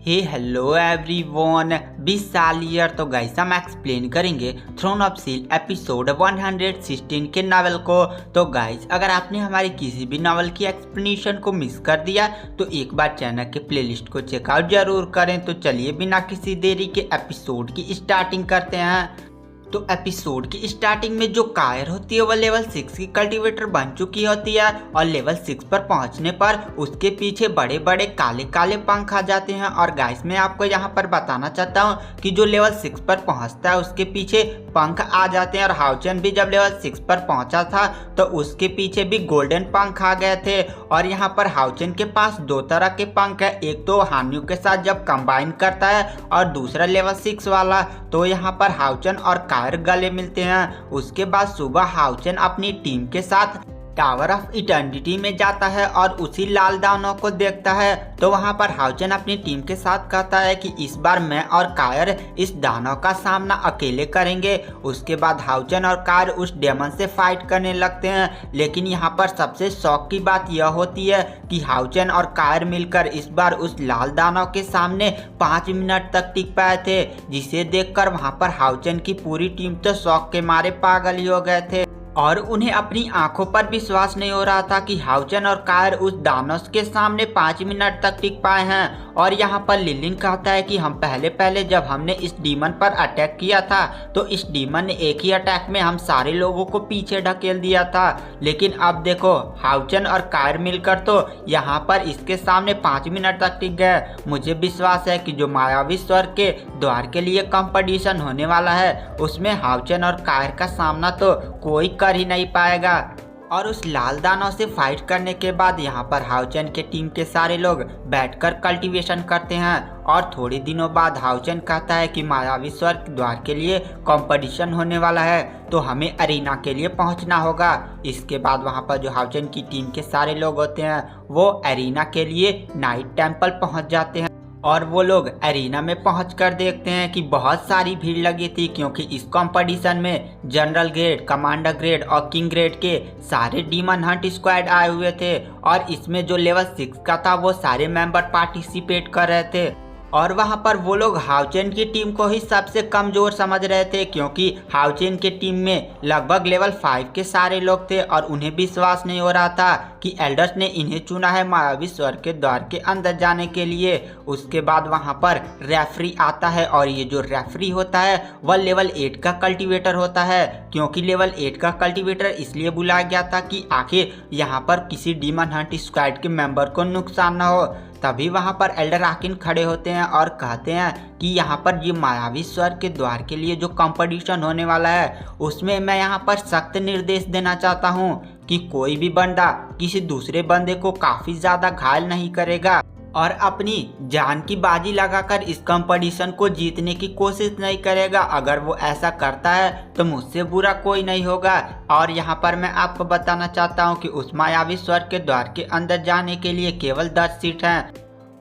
Hello everyone, 20 साल year तो guys हम एक्सप्लेन करेंगे थ्रोन ऑफ सील एपिसोड 116 के नावल को। तो गाइस अगर आपने हमारी किसी भी नावल की एक्सप्लेनेशन को मिस कर दिया तो एक बार चैनल के प्लेलिस्ट को चेकआउट जरूर करें। तो चलिए बिना किसी देरी के एपिसोड की स्टार्टिंग करते हैं। तो एपिसोड की स्टार्टिंग में जो कायर होती है वो लेवल 6 की कल्टीवेटर बन चुकी होती है और लेवल 6 पर पहुंचने पर उसके पीछे बड़े बड़े काले काले पंख आ जाते हैं। और गाइस मैं आपको यहाँ पर बताना चाहता हूँ कि जो लेवल 6 पर पहुंचता है उसके पीछे पंख आ जाते हैं। और हाउचन भी जब लेवल 6 पर पहुंचा था तो उसके पीछे भी गोल्डन पंख आ गए थे। और यहाँ पर हाउचन के पास दो तरह के पंख है, एक तो हान्यू के साथ जब कंबाइन करता है और दूसरा लेवल 6 वाला। तो यहाँ पर हाउचन और गले मिलते हैं। उसके बाद सुबह हाउचन अपनी टीम के साथ टावर ऑफ इटर्निटी में जाता है और उसी लाल दानव को देखता है। तो वहां पर हाउचन अपनी टीम के साथ कहता है कि इस बार मैं और कायर इस दानव का सामना अकेले करेंगे। उसके बाद हाउचन और कायर उस डेमन से फाइट करने लगते हैं। लेकिन यहाँ पर सबसे शौक की बात यह होती है कि हाउचन और कायर मिलकर इस बार उस लाल दानव के सामने 5 मिनट तक टिक पाए थे, जिसे देखकर वहां पर हाउचन की पूरी टीम तो शौक के मारे पागल ही हो गए थे और उन्हें अपनी आंखों पर विश्वास नहीं हो रहा था कि हाउचन और कायर उस दानव के सामने 5 मिनट तक टिक पाए हैं। और यहाँ पर लिलिंग कहता है कि हम पहले जब हमने इस डीमन पर अटैक किया था तो इस डीमन ने एक ही अटैक में हम सारे लोगों को पीछे ढकेल दिया था। लेकिन अब देखो हाउचन और कायर मिलकर तो यहाँ पर इसके सामने 5 मिनट तक टिक गए। मुझे विश्वास है कि जो मायावी स्वर्ग के द्वार के लिए कंपटीशन होने वाला है उसमें हाउचन और कायर का सामना तो कोई कर ही नहीं पाएगा। और उस लाल दानव से फाइट करने के बाद यहाँ पर हाउचन के टीम के सारे लोग बैठकर कल्टीवेशन करते हैं। और थोड़े दिनों बाद हाउचन कहता है कि मायावी स्वर्ग द्वार के लिए कंपटीशन होने वाला है तो हमें अरीना के लिए पहुंचना होगा। इसके बाद वहाँ पर जो हाउचन की टीम के सारे लोग होते हैं वो अरीना के लिए नाइट टेम्पल पहुँच जाते हैं। और वो लोग एरिना में पहुंचकर देखते हैं कि बहुत सारी भीड़ लगी थी, क्योंकि इस कंपटीशन में जनरल ग्रेड, कमांडर ग्रेड और किंग ग्रेड के सारे डीमन हंट स्क्वाड आए हुए थे। और इसमें जो लेवल 6 का था वो सारे मेंबर पार्टिसिपेट कर रहे थे। और वहां पर वो लोग हाउचन की टीम को ही सबसे कमजोर समझ रहे थे, क्योंकि हाउचन की टीम में लगभग लेवल 5 के सारे लोग थे और उन्हें विश्वास नहीं हो रहा था कि एल्डर्स ने इन्हें चुना है मायावी स्वर्ग के द्वार के अंदर जाने के लिए। उसके बाद वहां पर रेफरी आता है और ये जो रेफरी होता है वह लेवल 8 का कल्टीवेटर होता है, क्योंकि लेवल 8 का कल्टीवेटर इसलिए बुलाया गया था कि आखिर यहाँ पर किसी डीमन हंट स्क्वाड के मेंबर को नुकसान न हो। तभी वहां पर एल्डर आकिन खड़े होते हैं और कहते हैं कि यहाँ पर ये मायावी स्वर्ग के द्वार के लिए जो कंपटीशन होने वाला है उसमें मैं यहाँ पर सख्त निर्देश देना चाहता हूँ कि कोई भी बंदा किसी दूसरे बंदे को काफी ज्यादा घायल नहीं करेगा और अपनी जान की बाजी लगाकर इस कंपटीशन को जीतने की कोशिश नहीं करेगा। अगर वो ऐसा करता है तो मुझसे बुरा कोई नहीं होगा। और यहाँ पर मैं आपको बताना चाहता हूँ कि उस मायावी स्वर्ग के द्वार के अंदर जाने के लिए केवल 10 सीट हैं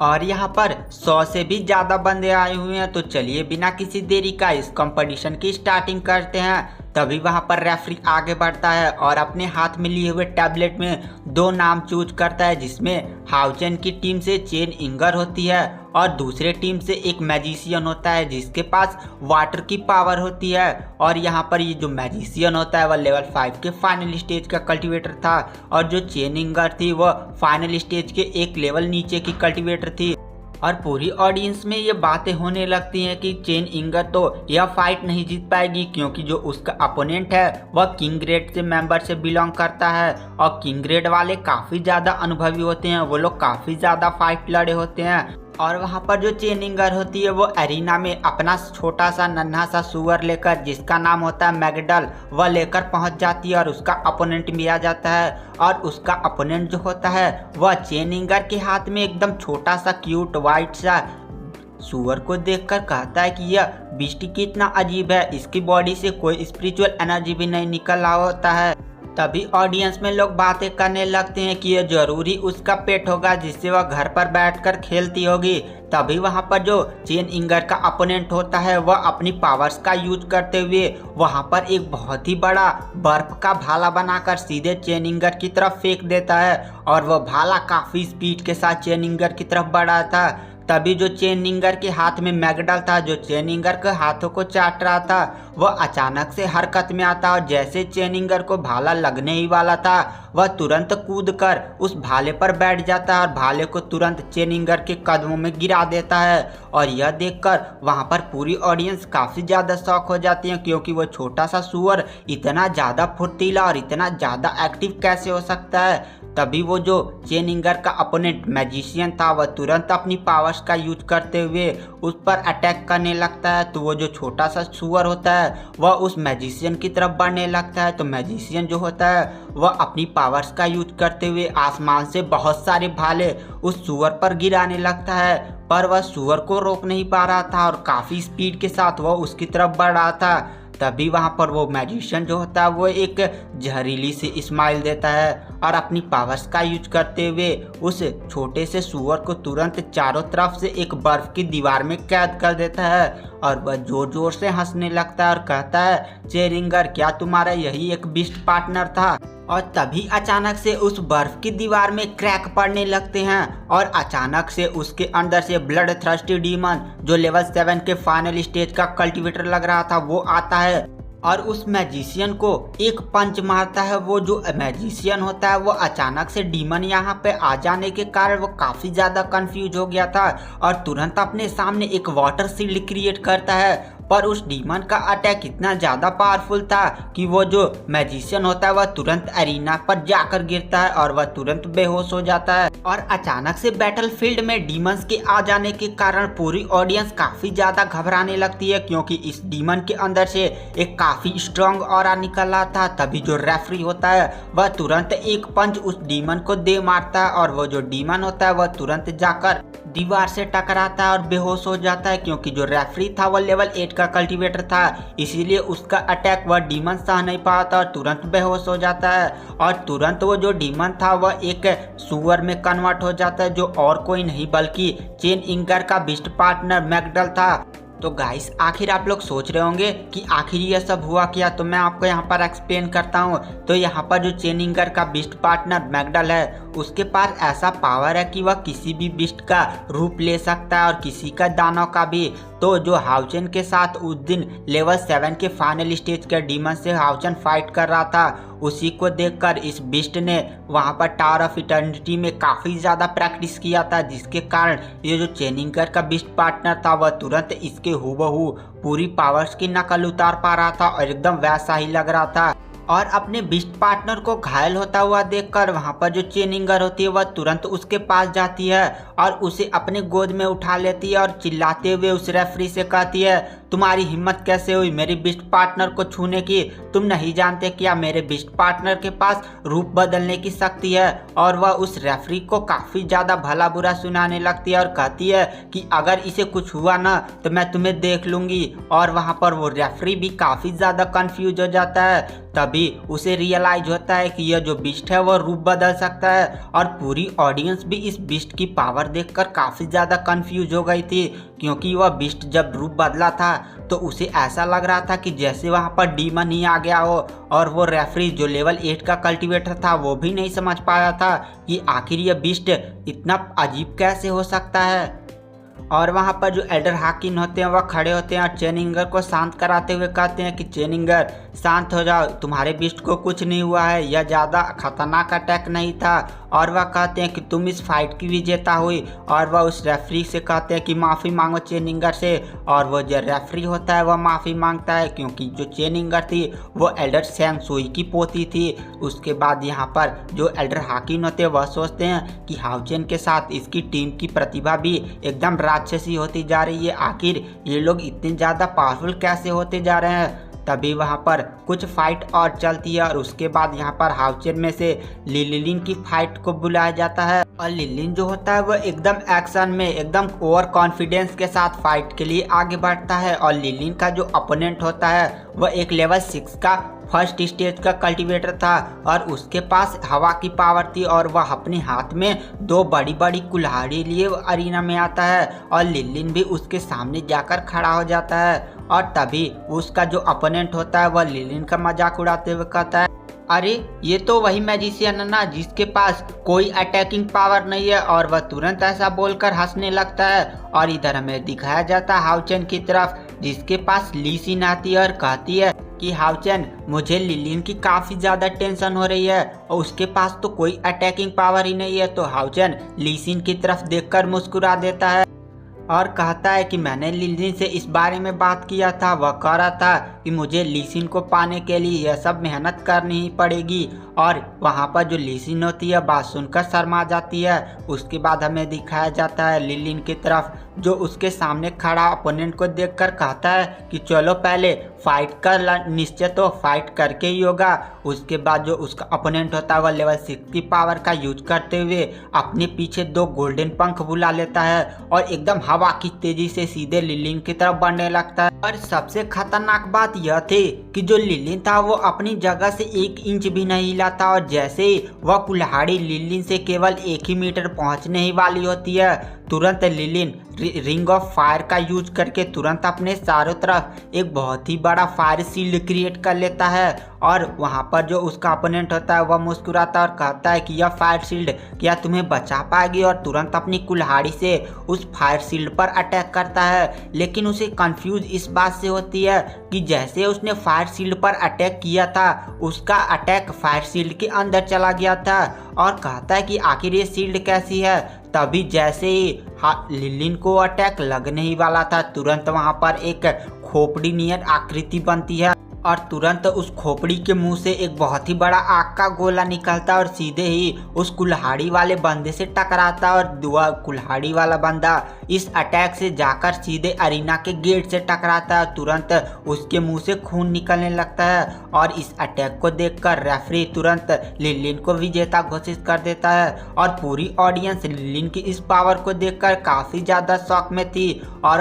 और यहाँ पर 100 से भी ज्यादा बंदे आए हुए हैं। तो चलिए बिना किसी देरी का इस कंपटीशन की स्टार्टिंग करते हैं। तभी वहां पर रेफरी आगे बढ़ता है और अपने हाथ में लिए हुए टैबलेट में 2 नाम चूज करता है, जिसमें हाउचन की टीम से चेन इंगर होती है और दूसरे टीम से एक मैजिशियन होता है जिसके पास वाटर की पावर होती है। और यहाँ पर ये जो मैजिशियन होता है वह लेवल 5 के फाइनल स्टेज का कल्टीवेटर था और जो चेन इंगर थी वह फाइनल स्टेज के एक लेवल नीचे की कल्टीवेटर थी। और पूरी ऑडियंस में ये बातें होने लगती हैं कि चेन इंगर तो यह फाइट नहीं जीत पाएगी, क्योंकि जो उसका अपोनेंट है वह किंग ग्रेड से मेंबर से बिलोंग करता है और किंग ग्रेड वाले काफी ज्यादा अनुभवी होते हैं, वो लोग काफी ज्यादा फाइट लड़े होते हैं। और वहां पर जो चेन इंगर होती है वो एरिना में अपना छोटा सा नन्हा सा सुअर लेकर, जिसका नाम होता है मैगडल, वह लेकर पहुंच जाती है और उसका अपोनेंट भी आ जाता है। और उसका अपोनेंट जो होता है वह चेन इंगर के हाथ में एकदम छोटा सा क्यूट वाइट सा सुअर को देखकर कहता है कि यह बीस्ट कितना अजीब है, इसकी बॉडी से कोई स्पिरिचुअल एनर्जी भी नहीं निकल रहा होता है। तभी ऑडियंस में लोग बातें करने लगते हैं कि यह जरूरी उसका पेट होगा जिससे वह घर पर बैठकर खेलती होगी। तभी वहां पर जो चेन इंगर का अपोनेंट होता है वह अपनी पावर्स का यूज करते हुए वहां पर एक बहुत ही बड़ा बर्फ का भाला बनाकर सीधे चेन इंगर की तरफ फेंक देता है और वह भाला काफी स्पीड के साथ चेन इंगर की तरफ बढ़ा था। तभी जो चेनिंगर के हाथ में मैगडल था, जो चेनिंगर के हाथों को चाट रहा था, वह अचानक से हरकत में आता और जैसे चेनिंगर को भाला लगने ही वाला था, वह तुरंत कूदकर उस भाले पर बैठ जाता है और भाले को तुरंत चेनिंगर के कदमों में गिरा देता है। और यह देखकर वहां पर पूरी ऑडियंस काफी ज्यादा शॉक हो जाती है, क्योंकि वो छोटा सा सुअर इतना ज्यादा फुर्तीला और इतना ज्यादा एक्टिव कैसे हो सकता है। तभी वो जो चेनिंगर का अपोनेंट मैजिशियन था, वह तुरंत अपनी पावर्स का यूज करते हुए उस पर अटैक करने लगता है। तो वो जो छोटा सा सुअर होता है वह उस मैजिशियन की तरफ बढ़ने लगता है। तो मैजिशियन जो होता है वह अपनी पावर्स का यूज करते हुए आसमान से बहुत सारे भाले उस सुअर पर गिराने लगता है, पर वह सुअर को रोक नहीं पा रहा था और काफ़ी स्पीड के साथ वह उसकी तरफ बढ़ रहा था। तभी वहां पर वो मैजिशियन जो होता है वो एक जहरीली सी स्माइल देता है और अपनी पावर्स का यूज करते हुए उस छोटे से सुअर को तुरंत चारों तरफ से एक बर्फ की दीवार में कैद कर देता है। और वह जोर जोर से हंसने लगता है और कहता है, चेनिंगर क्या तुम्हारा यही एक बीस्ट पार्टनर था? और तभी अचानक से उस बर्फ की दीवार में क्रैक पड़ने लगते हैं और अचानक से उसके अंदर से ब्लड थर्स्टी डीमन जो लेवल 7 के फाइनल स्टेज का कल्टीवेटर लग रहा था वो आता है और उस मैजिशियन को एक पंच मारता है। वो जो मैजिशियन होता है वो अचानक से डीमन यहाँ पे आ जाने के कारण वो काफ़ी ज़्यादा कंफ्यूज हो गया था और तुरंत अपने सामने एक वाटर शील्ड क्रिएट करता है। पर उस डीमन का अटैक इतना ज़्यादा पावरफुल था कि वो जो मैजिशियन होता है वह तुरंत एरिना पर जाकर गिरता है और वह तुरंत बेहोश हो जाता है। और अचानक से बैटलफील्ड में डीमंस के आ जाने के कारण पूरी ऑडियंस काफ़ी ज़्यादा घबराने लगती है, क्योंकि इस डीमन के अंदर से एक काफ़ी स्ट्रॉन्ग ऑरा निकल रहा था। तभी जो रेफरी होता है वह तुरंत एक पंच उस डीमन को दे मारता है और वो जो डीमन होता है वह तुरंत जाकर दीवार से टकराता है और बेहोश हो जाता है, क्योंकि जो रेफरी था वह लेवल 8 का कल्टीवेटर था, इसीलिए उसका अटैक वह डीमन सह नहीं पाता और तुरंत बेहोश हो जाता है। और तुरंत वो जो डीमन था वह एक सुअर में कन्वर्ट हो जाता है, जो और कोई नहीं बल्कि चेनिंगर का बीस्ट पार्टनर मैगडल था। तो गाइस, आखिर आप लोग सोच रहे होंगे कि आखिर ये सब हुआ क्या, तो मैं आपको यहाँ पर एक्सप्लेन करता हूँ। तो यहाँ पर जो चेनिंगर का बीस्ट पार्टनर मैगडल है उसके पास ऐसा पावर है कि वह किसी भी बीस्ट का रूप ले सकता है और किसी का दानव का भी। तो जो हाउचन के साथ उस दिन लेवल 7 के फाइनल स्टेज के डीमन से हाउचन फाइट कर रहा था, उसी को देखकर इस बीस्ट ने वहां पर टावर ऑफ इटर्निटी में काफ़ी ज़्यादा प्रैक्टिस किया था, जिसके कारण ये जो चेनिंगर का बीस्ट पार्टनर था वह तुरंत इसके हूबहू पूरी पावर्स की नकल उतार पा रहा था और एकदम वैसा ही लग रहा था। और अपने बीस्ट पार्टनर को घायल होता हुआ देखकर वहां पर जो चेनिंगर होती है वह तुरंत उसके पास जाती है और उसे अपने गोद में उठा लेती है और चिल्लाते हुए उस रेफरी से कहती है, तुम्हारी हिम्मत कैसे हुई मेरी बीस्ट पार्टनर को छूने की? तुम नहीं जानते क्या मेरे बीस्ट पार्टनर के पास रूप बदलने की शक्ति है? और वह उस रेफरी को काफ़ी ज़्यादा भला बुरा सुनाने लगती है और कहती है कि अगर इसे कुछ हुआ ना तो मैं तुम्हें देख लूँगी। और वहाँ पर वो रेफरी भी काफ़ी ज़्यादा कन्फ्यूज हो जाता है। तभी उसे रियलाइज होता है कि यह जो बीस्ट है वह रूप बदल सकता है और पूरी ऑडियंस भी इस बीस्ट की पावर देखकर काफ़ी ज़्यादा कंफ्यूज हो गई थी, क्योंकि वह बीस्ट जब रूप बदला था तो उसे ऐसा लग रहा था कि जैसे वहाँ पर डीमन ही आ गया हो। और वो रेफरी जो लेवल 8 का कल्टीवेटर था वो भी नहीं समझ पाया था कि आखिर यह बीस्ट इतना अजीब कैसे हो सकता है। और वहाँ पर जो एल्डर हाकिन होते हैं वह खड़े होते हैं और चेनिंगर को शांत कराते हुए कहते हैं कि चेनिंगर शांत हो जाओ, तुम्हारे बीस्ट को कुछ नहीं हुआ है, यह ज़्यादा खतरनाक अटैक नहीं था। और वह कहते हैं कि तुम इस फाइट की विजेता हुई। और वह उस रेफरी से कहते हैं कि माफ़ी मांगो चेनिंगर से। और वो जो रेफरी होता है वह माफ़ी मांगता है, क्योंकि जो चेनिंगर थी वो एल्डर सैंग सुई की पोती थी। उसके बाद यहाँ पर जो एल्डर हाकिन होते हैं वह सोचते हैं कि हाउचेन के साथ इसकी टीम की प्रतिभा भी एकदम राक्षसी होती जा रही है, आखिर ये लोग इतने ज़्यादा पावरफुल कैसे होते जा रहे हैं। तभी वहाँ पर कुछ फाइट और चलती है और उसके बाद यहाँ पर हाउचेन में से लिलिन की फाइट को बुलाया जाता है। और लिलिन जो होता है वह एकदम एक्शन में एकदम ओवर कॉन्फिडेंस के साथ फाइट के लिए आगे बढ़ता है। और लिलिन का जो अपोनेंट होता है वह एक लेवल 6 का फर्स्ट स्टेज का कल्टीवेटर था और उसके पास हवा की पावर थी और वह अपने हाथ में 2 बड़ी बड़ी कुल्हाड़ी लिए अरीना में आता है और लिलिन भी उसके सामने जाकर खड़ा हो जाता है। और तभी उसका जो अपोनेंट होता है वह लिलिन का मजाक उड़ाते हुए कहता है, अरे ये तो वही मैजिशियन है ना जिसके पास कोई अटैकिंग पावर नहीं है, और वह तुरंत ऐसा बोलकर हंसने लगता है। और इधर हमें दिखाया जाता है हाउचेन की तरफ, जिसके पास ली सिन आती है और कहती है कि हाउचेन, मुझे लिलिन की काफ़ी ज़्यादा टेंशन हो रही है और उसके पास तो कोई अटैकिंग पावर ही नहीं है। तो हाउचेन ली सिन की तरफ देखकर मुस्कुरा देता है और कहता है कि मैंने लिलिन से इस बारे में बात किया था। वह कह रहा था कि मुझे ली सिन को पाने के लिए यह सब मेहनत करनी ही पड़ेगी। और वहाँ पर जो ली सिन होती है बात सुनकर शर्मा जाती है। उसके बाद हमें दिखाया जाता है लिलिन की तरफ, जो उसके सामने खड़ा अपोनेंट को देखकर कहता है कि चलो पहले फाइट कर, निश्चय तो फाइट करके ही होगा। उसके बाद जो उसका अपोनेंट होता है वह लेवल 6 की पावर का यूज करते हुए अपने पीछे 2 गोल्डन पंख बुला लेता है और एकदम हवा की तेजी से सीधे लिलिन की तरफ बढ़ने लगता है। और सबसे खतरनाक बात यह थी कि जो लिलिन था वो अपनी जगह से 1 इंच भी नहीं हिला था, और जैसे ही वह कुल्हाड़ी लिलिन से केवल 1 ही मीटर पहुंचने ही वाली होती है, तुरंत लिलिन रिंग ऑफ फायर का यूज करके तुरंत अपने चारों तरफ एक बहुत ही बड़ा फायर शील्ड क्रिएट कर लेता है। और वहाँ पर जो उसका अपोनेंट होता है वह मुस्कुराता है और कहता है कि यह फायर शील्ड क्या तुम्हें बचा पाएगी, और तुरंत अपनी कुल्हाड़ी से उस फायर शील्ड पर अटैक करता है। लेकिन उसे कंफ्यूज इस बात से होती है कि जैसे उसने फायर शील्ड पर अटैक किया था उसका अटैक फायर शील्ड के अंदर चला गया था, और कहता है कि आखिर ये शील्ड कैसी है। तभी जैसे ही लिलिन को अटैक लगने ही वाला था, तुरंत वहां पर एक खोपड़ी नियर आकृति बनती है और तुरंत उस खोपड़ी के मुंह से एक बहुत ही बड़ा आग का गोला निकलता है और सीधे ही उस कुल्हाड़ी वाले बंदे से टकराता है। और वह कुल्हाड़ी वाला बंदा इस अटैक से जाकर सीधे अरीना के गेट से टकराता है। तुरंत उसके मुंह से खून निकलने लगता है और इस अटैक को देखकर रेफरी तुरंत लिलिन को विजेता घोषित कर देता है। और पूरी ऑडियंस लिलिन की इस पावर को देखकर काफ़ी ज़्यादा शॉक में थी, और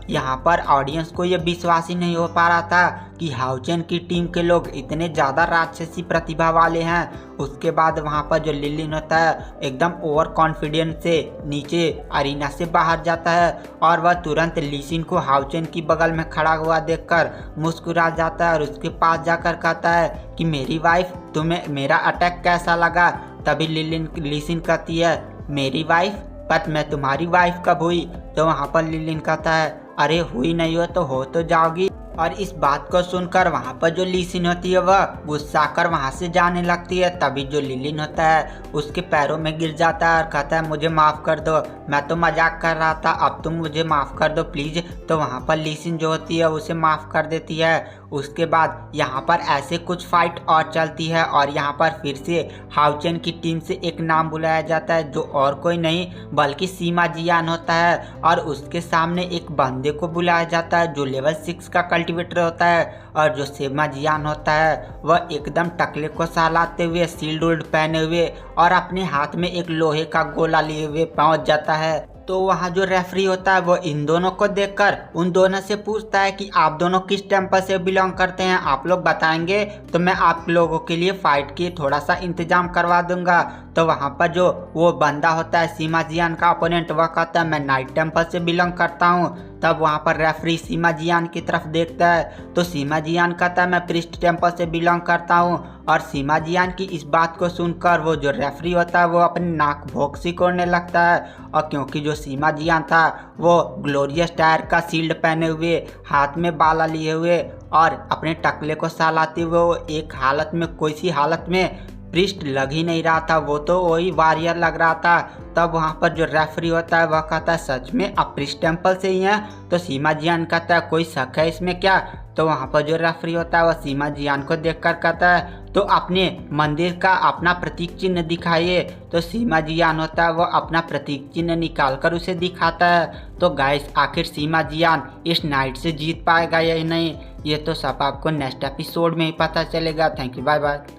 यहाँ पर ऑडियंस को यह विश्वास ही नहीं हो पा रहा था कि हाउचेन की टीम के लोग इतने ज़्यादा राक्षसी प्रतिभा वाले हैं। उसके बाद वहाँ पर जो लिलिन होता है एकदम ओवर कॉन्फिडेंस से नीचे अरीना से बाहर जाता है, और वह तुरंत ली सिन को हाउचेन की बगल में खड़ा हुआ देखकर मुस्कुरा जाता है और उसके पास जाकर कहता है कि मेरी वाइफ, तुम्हें मेरा अटैक कैसा लगा। तभी ली सिन कहती है, मेरी वाइफ, पर मैं तुम्हारी वाइफ कब हुई। तो वहाँ पर लिलिन कहता है, अरे हुई नहीं हो तो हो तो जाओगी। और इस बात को सुनकर वहाँ पर जो ली सिन होती है वह गुस्सा कर वहाँ से जाने लगती है। तभी जो लिलिन होता है उसके पैरों में गिर जाता है और कहता है, मुझे माफ़ कर दो, मैं तो मजाक कर रहा था, अब तुम मुझे माफ़ कर दो प्लीज़। तो वहाँ पर ली सिन जो होती है उसे माफ़ कर देती है। उसके बाद यहाँ पर ऐसे कुछ फाइट और चलती है, और यहाँ पर फिर से हाउचेन की टीम से एक नाम बुलाया जाता है जो और कोई नहीं बल्कि सीमा जियान होता है, और उसके सामने एक बंदे को बुलाया जाता है जो लेवल 6 का कल्टिवेटर होता है। और जो सीमा जियान होता है वह एकदम टकले को सहलाते हुए, शील्ड उल्ड पहने हुए और अपने हाथ में एक लोहे का गोला लिए हुए पहुंच जाता है। तो वहाँ जो रेफरी होता है वो इन दोनों को देखकर उन दोनों से पूछता है कि आप दोनों किस टेम्पल से बिलोंग करते हैं, आप लोग बताएंगे तो मैं आप लोगों के लिए फाइट की थोड़ा सा इंतजाम करवा दूंगा। तो वहाँ पर जो वो बंदा होता है सीमा जियान का अपोनेंट, वह कहता है मैं नाइट टेम्पल से बिलोंग करता हूँ। तब वहाँ पर रेफरी सीमा जियान की तरफ देखता है तो सीमा जियान कहता है मैं प्रिस्ट टेम्पल से बिलोंग करता हूँ। और सीमा जियान की इस बात को सुनकर वो जो रेफरी होता है वो अपनी नाक भोंक सिकोड़ने लगता है, और क्योंकि जो सीमा जियान था वो ग्लोरियस टायर का शील्ड पहने हुए, हाथ में बाला लिए हुए और अपने टकले को सहलाते हुए वो एक हालत में, कोई सी हालत में प्रिस्ट लग ही नहीं रहा था, वो तो वही वॉरियर लग रहा था। तब वहाँ पर जो रेफरी होता है वह कहता है सच में आप प्रिस्ट टेम्पल से ही हैं। तो सीमा जियान कहता है कोई शक है इसमें क्या। तो वहाँ पर जो रेफरी होता है वह सीमा जियान को देखकर कहता है तो अपने मंदिर का अपना प्रतीक चिन्ह दिखाइए। तो सीमा जियान होता है वह अपना प्रतीक चिन्ह निकाल कर उसे दिखाता है। तो गाइस आखिर सीमा जियान इस नाइट से जीत पाएगा या नहीं, ये तो सब आपको नेक्स्ट एपिसोड में ही पता चलेगा। Thank you, bye bye.